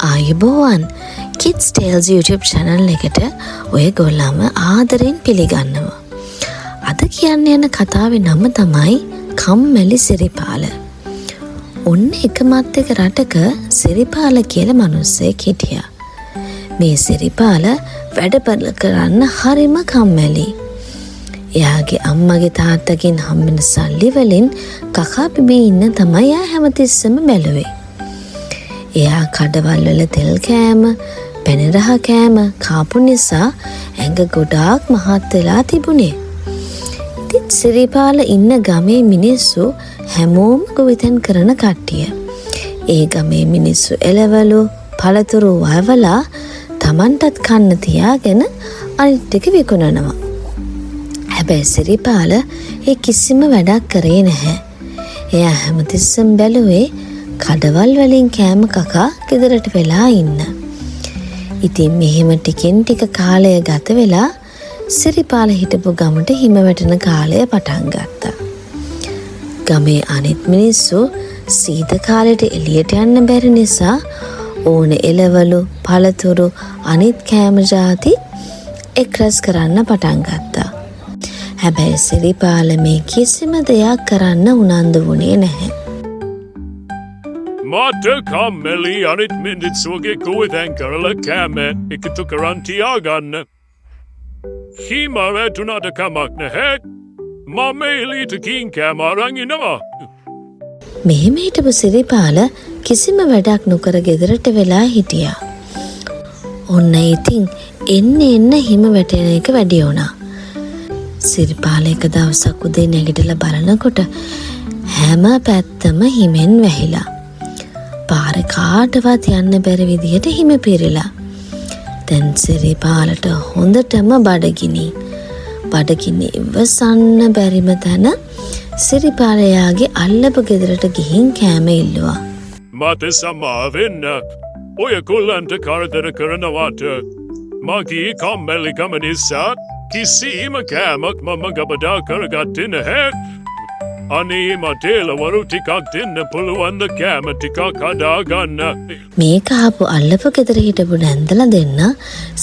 ආයුබෝවන් Kids Tales YouTube channel එකට ඔයගොල්ලන්ව ආදරෙන් පිළිගන්නවා. අද කියන්න යන කතාවේ නම තමයි කම්මැලි සිරිපාල. ඔන්න එකමත් එක රටක සිරිපාල කියලා මිනිස්සෙක් හිටියා. මේ සිරිපාල වැඩ කරන්න හරිම කම්මැලි. එයාගේ අම්මගේ තාත්තගෙන් හම්බෙන සල්ලි වලින් කකා බිබී ඉන්න තමයි එයා හැමතිස්සෙම බැලුවේ. එයා කඩවල් වල තෙල් කෑම, පැණි කෑම කාපු නිසා ඇඟ ගොඩාක් මහත් වෙලා තිබුණේ. ඉතින් සිරිපාල ඉන්න ගමේ මිනිස්සු හැමෝම ගොවිතැන් කරන කට්ටිය. ඒ ගමේ මිනිස්සු එළවලු, පළතුරු වවලා Tamanටත් කන්න තියාගෙන අනිත් ටික විකුණනවා. හැබැයි සිරිපාල ඒ කිසිම වැඩක් කරේ නැහැ. එයා හැමතිස්සෙම බැලුවේ කඩවල් වලින් කෑම කකා ගෙදරට වෙලා ඉන්න. ඉතින් මෙහෙම ටිකෙන් ටික කාලය ගත වෙලා සිරිපාල හිටපු ගමට හිම වැටෙන කාලය පටන් ගත්තා. ගමේ අනිත් මිනිස්සු සීත කාලෙට එළියට යන්න බැරි නිසා ඕන එළවලු, පළතුරු, අනිත් කෑම ಜಾති එක්රස් කරන්න පටන් ගත්තා. හැබැයි සිරිපාල මේ කිසිම දෙයක් කරන්න උනන්දු වුණේ නැහැ. මට කම්මැලි අනිත් මිනිස්සුගේ ගොවිතැන් කරලා කෑම එකතු කරන් තියාගන්න. හිම වැටුණාට කමක් නැහැ. මම එළියට ගිහින් කෑම අරන් එනවා. මෙහෙම හිටපු සිරිපාල කිසිම වැඩක් නොකර ගෙදරට වෙලා හිටියා. ඔන්න ඉතින් එන්න හිම වැටෙන එක වැඩි වුණා. සිරිපාල එක දවසක් උදේ නැගිටලා බලනකොට හැම පැත්තම හිමෙන් වැහිලා. පාරේ කාටවත් යන්න බැරි විදියට හිම පිරিলা. දැන් සිරිපාලට හොඳටම බඩගිනි. බඩගිනි ඉවසන්න බැරිම තැන සිරිපාලයාගේ අල්ලපු ගෙදරට ගිහින් කෑම ඉල්ලුවා. මට සමාවෙන්න. ඔය කොල්ලන්ට කරදර කරනවට මගේ කම්මැලිකම නිසා කිසිම කෑමක් මම ගබඩා කරගත්තේ නැහැ. අනේ මට එළවලු ටිකක් දෙන්න පුළුවන්ද කෑම ටිකක් හදාගන්න. මේක ආපු අල්ලපු ගෙදර හිටපු නැන්දලා දෙන්න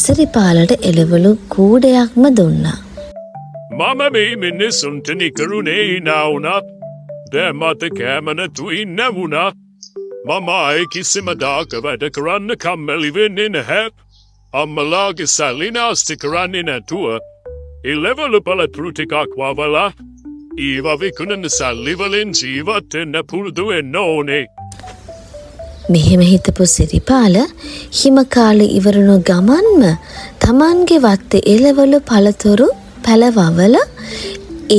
සිරිපාලට එළවලු කූඩයක්ම දුන්නා. මම මේ මිනිස්සුන්ට නිකරුණේ නාවුණා. දැන් මට කෑම නැතු ඉන්න වුණා. මම ආයේ කිසිම දාක වැඩ කරන්න කම්මැලි වෙන්නේ නැහැ. අම්මලාගේ සල්ලි නාස්ති කරන්නේ නැතුව එළවලු පළතුරු ටිකක් වවලා ඒවා විකුණන සල්ලි වලින් ජීවත් වෙන්න පුරුදු වෙන්න ඕනේ. මෙහෙම හිතපු සිරිපාල හිම කාලේ ඉවරණු ගමන්ම Tamanගේ වත්තේ එළවලු පළතුරු පැලවවල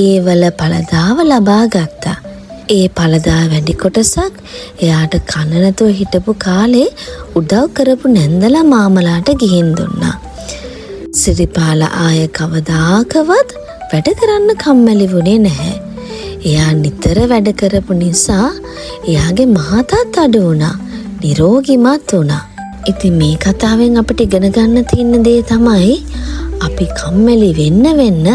ඒවල පළදාව ලබා ගත්තා. ඒ පළදා වැඩි කොටසක් එයාට කන්න නැතුව හිටපු කාලේ උදව් කරපු නැන්දලා මාමලාට ගිහින් දුන්නා. සිරිපාල ආය කවදාකවත් වැඩ කරන්න කම්මැලි වුණේ නැහැ. එයා නිතර වැඩ කරපු නිසා එයාගේ මහතත් අඩු වුණා. නිරෝගිමත් වුණා. ඉතින් මේ කතාවෙන් අපිට ඉගෙන ගන්න තියෙන දේ තමයි අපි කම්මැලි වෙන්න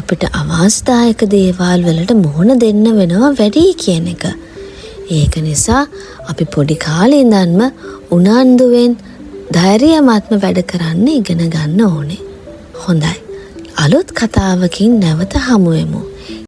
අපිට අවාස්ථායක දේවල් වලට මුහුණ දෙන්න වෙනවා වැඩි කියන එක. ඒක නිසා අපි පොඩි කාලේ ඉඳන්ම උනන්දුවෙන් ධෛර්යමත්ම වැඩ කරන්න ඉගෙන ගන්න ඕනේ. හොඳයි. අලුත් කතාවකින් නැවත හමු වෙමු.